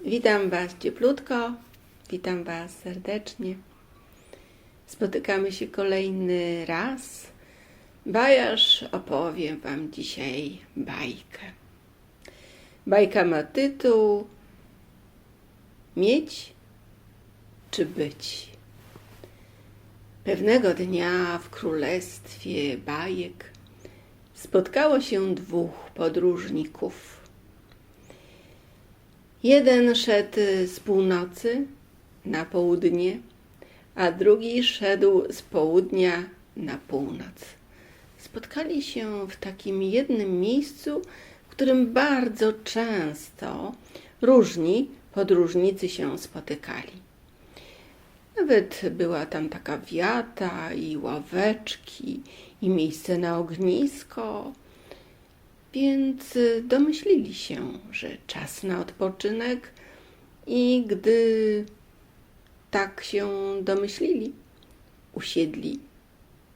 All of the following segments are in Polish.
Witam Was cieplutko, witam Was serdecznie. Spotykamy się kolejny raz. Bajasz opowiem Wam dzisiaj bajkę. Bajka ma tytuł Mieć czy być? Pewnego dnia w królestwie bajek spotkało się dwóch podróżników. Jeden szedł z północy na południe, a drugi szedł z południa na północ. Spotkali się w takim jednym miejscu, w którym bardzo często różni podróżnicy się spotykali. Nawet była tam taka wiata i ławeczki i miejsce na ognisko, więc domyślili się, że czas na odpoczynek i gdy tak się domyślili, usiedli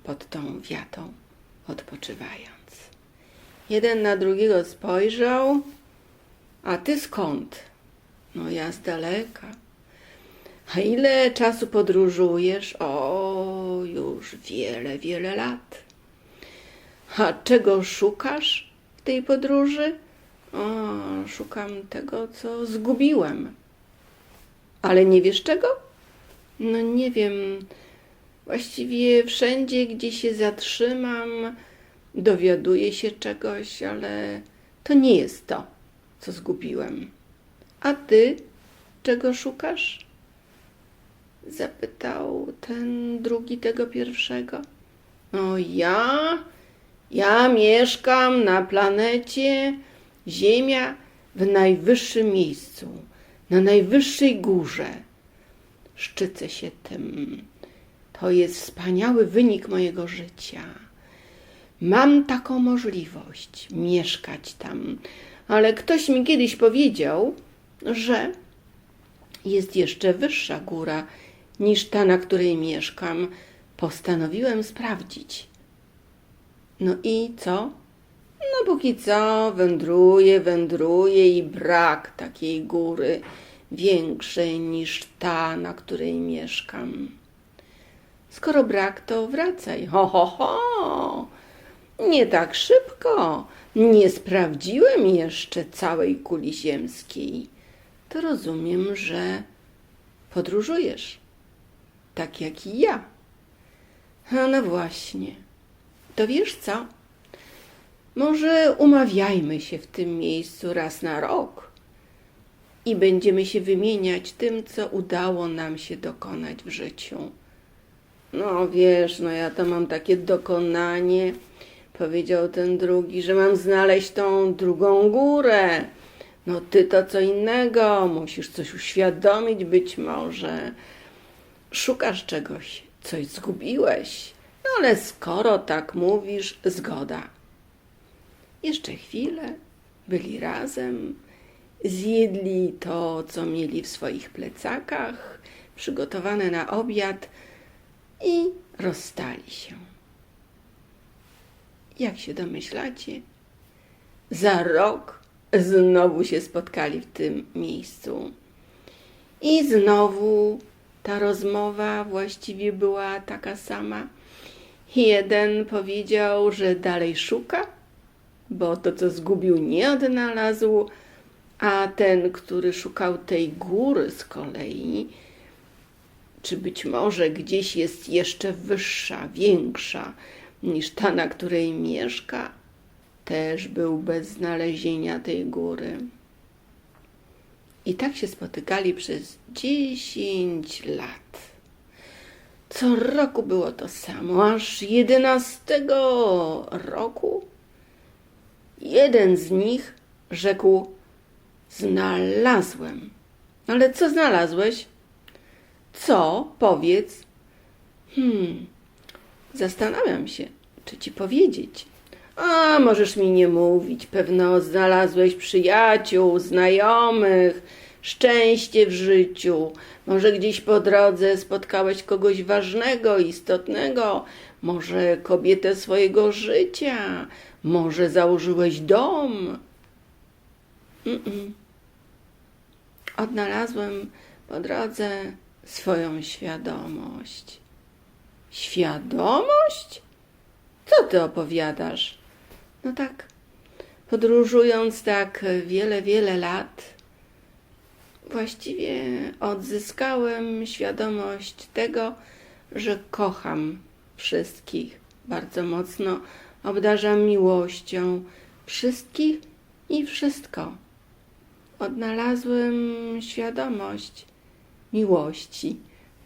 pod tą wiatą, odpoczywając. Jeden na drugiego spojrzał: a ty skąd? No ja z daleka. A ile czasu podróżujesz? O, już wiele, wiele lat. A czego szukasz w tej podróży? O, szukam tego, co zgubiłem. Ale nie wiesz czego? No nie wiem. Właściwie wszędzie, gdzie się zatrzymam, dowiaduję się czegoś, ale to nie jest to, co zgubiłem. A ty czego szukasz? Zapytał ten drugi tego pierwszego. No ja mieszkam na planecie Ziemia w najwyższym miejscu, na najwyższej górze. Szczycę się tym. To jest wspaniały wynik mojego życia. Mam taką możliwość mieszkać tam, ale ktoś mi kiedyś powiedział, że jest jeszcze wyższa góra niż ta, na której mieszkam. Postanowiłem sprawdzić. No i co? No póki co wędruję i brak takiej góry większej niż ta, na której mieszkam. Skoro brak, to wracaj. Ho! Nie tak szybko. Nie sprawdziłem jeszcze całej kuli ziemskiej. To rozumiem, że podróżujesz, tak jak i ja. No właśnie. To wiesz co? Może umawiajmy się w tym miejscu raz na rok i będziemy się wymieniać tym, co udało nam się dokonać w życiu. No wiesz, ja to mam takie dokonanie, powiedział ten drugi, że mam znaleźć tą drugą górę. No ty to co innego, musisz coś uświadomić być może. Szukasz czegoś, coś zgubiłeś. No ale skoro tak mówisz, zgoda. Jeszcze chwilę byli razem, zjedli to, co mieli w swoich plecakach, przygotowane na obiad i rozstali się. Jak się domyślacie, za rok znowu się spotkali w tym miejscu. I znowu ta rozmowa właściwie była taka sama. Jeden powiedział, że dalej szuka, bo to, co zgubił, nie odnalazł, a ten, który szukał tej góry z kolei, czy być może gdzieś jest jeszcze wyższa, większa niż ta, na której mieszka, też był bez znalezienia tej góry. I tak się spotykali przez 10 lat. Co roku było to samo, aż 11 roku jeden z nich rzekł: znalazłem. Ale co znalazłeś? Co? Powiedz. Zastanawiam się, czy ci powiedzieć. A możesz mi nie mówić, pewno znalazłeś przyjaciół, znajomych, szczęście w życiu. Może gdzieś po drodze spotkałeś kogoś ważnego, istotnego, może kobietę swojego życia, może założyłeś dom. odnalazłem po drodze swoją świadomość. Świadomość? Co ty opowiadasz? No tak, podróżując tak wiele, wiele lat, właściwie odzyskałem świadomość tego, że kocham wszystkich bardzo mocno, obdarzam miłością wszystkich i wszystko. Odnalazłem świadomość miłości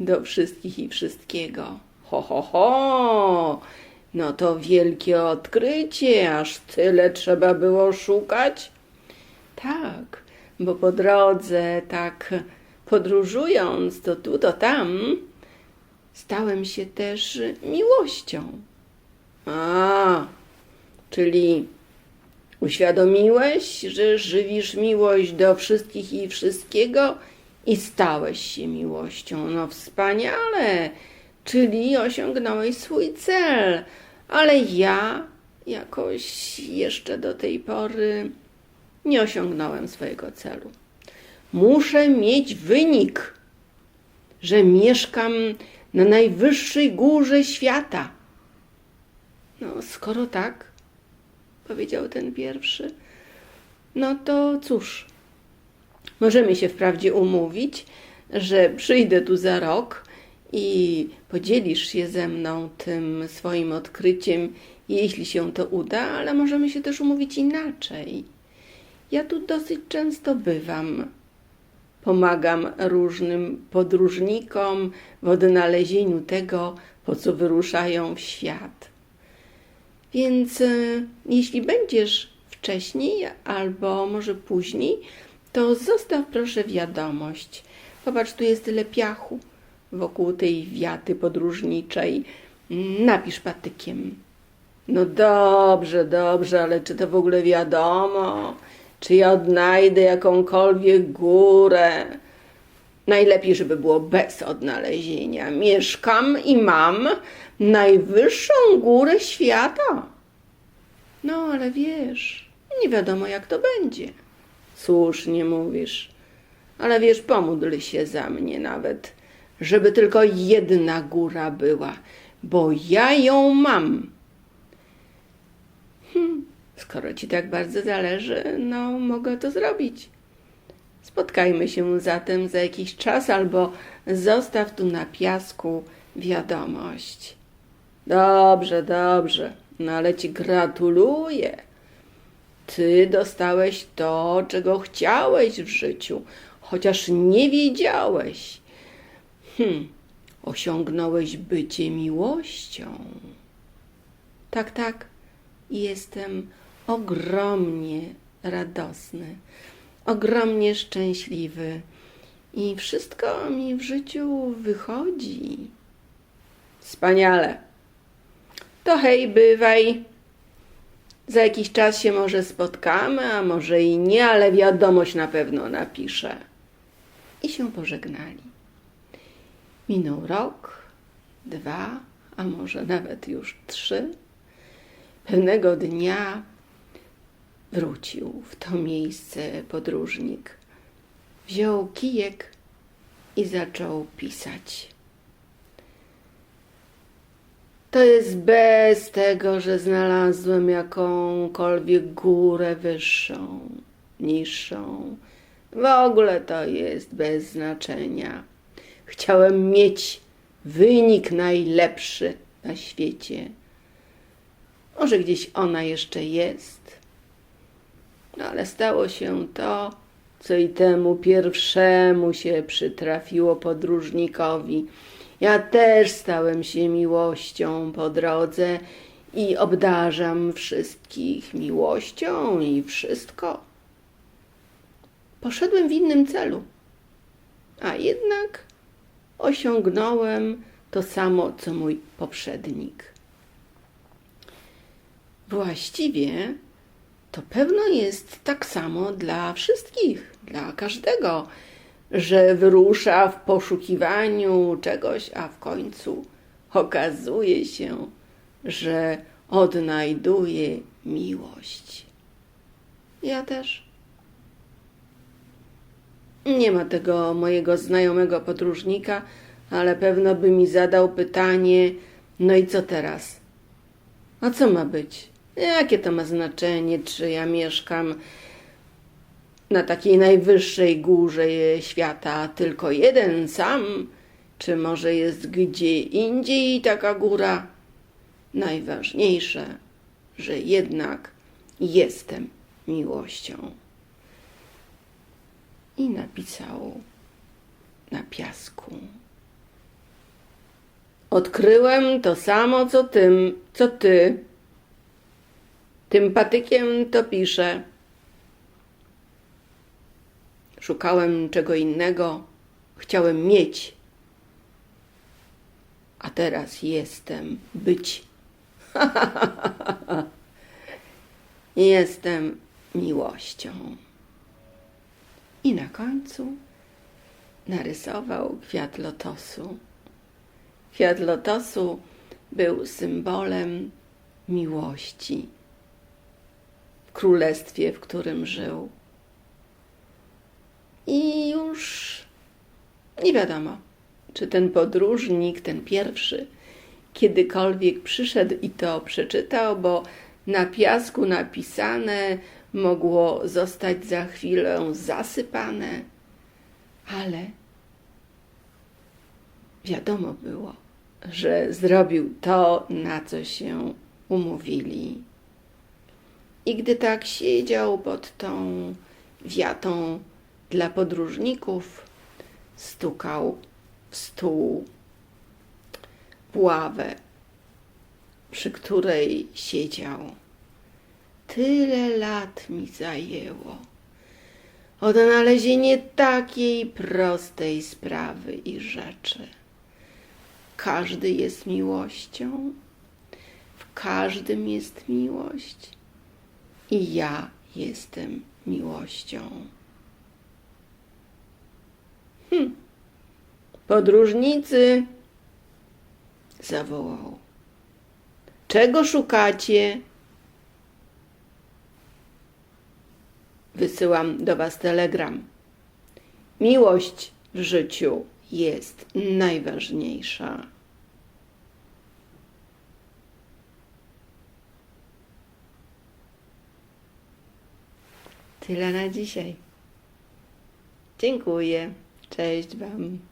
do wszystkich i wszystkiego. Ho, ho, ho! No to wielkie odkrycie, aż tyle trzeba było szukać? Tak, bo po drodze, tak podróżując to tu, to tam, stałem się też miłością. Czyli uświadomiłeś, że żywisz miłość do wszystkich i wszystkiego i stałeś się miłością. No wspaniale, czyli osiągnąłeś swój cel, ale ja jakoś jeszcze do tej pory nie osiągnąłem swojego celu. Muszę mieć wynik, że mieszkam na najwyższej górze świata. No, skoro tak, powiedział ten pierwszy, no to cóż, możemy się wprawdzie umówić, że przyjdę tu za rok i podzielisz się ze mną tym swoim odkryciem, jeśli się to uda, ale możemy się też umówić inaczej. Ja tu dosyć często bywam. Pomagam różnym podróżnikom w odnalezieniu tego, po co wyruszają w świat. Więc jeśli będziesz wcześniej albo może później, to zostaw proszę wiadomość. Popatrz, tu jest tyle piachu wokół tej wiaty podróżniczej. Napisz patykiem. No dobrze, dobrze, ale czy to w ogóle wiadomo? Czy ja odnajdę jakąkolwiek górę? Najlepiej, żeby było bez odnalezienia. Mieszkam i mam najwyższą górę świata. No, ale wiesz, nie wiadomo jak to będzie. Słusznie mówisz, ale wiesz, pomódl się za mnie nawet, żeby tylko jedna góra była, bo ja ją mam. Skoro ci tak bardzo zależy, no mogę to zrobić. Spotkajmy się zatem za jakiś czas albo zostaw tu na piasku wiadomość. Dobrze, dobrze, no ale ci gratuluję. Ty dostałeś to, czego chciałeś w życiu, chociaż nie wiedziałeś. Osiągnąłeś bycie miłością. Tak, tak, jestem ogromnie radosny, ogromnie szczęśliwy i wszystko mi w życiu wychodzi. Wspaniale. To hej, bywaj. Za jakiś czas się może spotkamy, a może i nie, ale wiadomość na pewno napiszę. I się pożegnali. Minął rok, 2, a może nawet już 3. Pewnego dnia wrócił w to miejsce podróżnik. Wziął kijek i zaczął pisać. To jest bez tego, że znalazłem jakąkolwiek górę wyższą, niższą. W ogóle to jest bez znaczenia. Chciałem mieć wynik najlepszy na świecie. Może gdzieś ona jeszcze jest. No ale stało się to, co i temu pierwszemu się przytrafiło podróżnikowi. Ja też stałem się miłością po drodze i obdarzam wszystkich miłością i wszystko. Poszedłem w innym celu, a jednak osiągnąłem to samo, co mój poprzednik. Właściwie to pewno jest tak samo dla wszystkich, dla każdego, że wyrusza w poszukiwaniu czegoś, a w końcu okazuje się, że odnajduje miłość. Ja też. Nie ma tego mojego znajomego podróżnika, ale pewno by mi zadał pytanie, no i co teraz? A co ma być? Jakie to ma znaczenie, czy ja mieszkam na takiej najwyższej górze świata tylko jeden sam, czy może jest gdzie indziej taka góra? Najważniejsze, że jednak jestem miłością. I napisał na piasku. Odkryłem to samo, co ty. Tym patykiem to piszę. Szukałem czego innego, chciałem mieć, a teraz jestem być. Jestem miłością. I na końcu narysował kwiat lotosu. Kwiat lotosu był symbolem miłości w królestwie, w którym żył. I już nie wiadomo, czy ten podróżnik, ten pierwszy, kiedykolwiek przyszedł i to przeczytał, bo na piasku napisane mogło zostać za chwilę zasypane, ale wiadomo było, że zrobił to, na co się umówili. I gdy tak siedział pod tą wiatą dla podróżników, stukał w stół, w ławę, przy której siedział. Tyle lat mi zajęło odnalezienie takiej prostej sprawy i rzeczy. Każdy jest miłością, w każdym jest miłość i ja jestem miłością. Podróżnicy, zawołał. Czego szukacie? Wysyłam do was telegram. Miłość w życiu jest najważniejsza. Tyle na dzisiaj. Dziękuję. Cześć wam.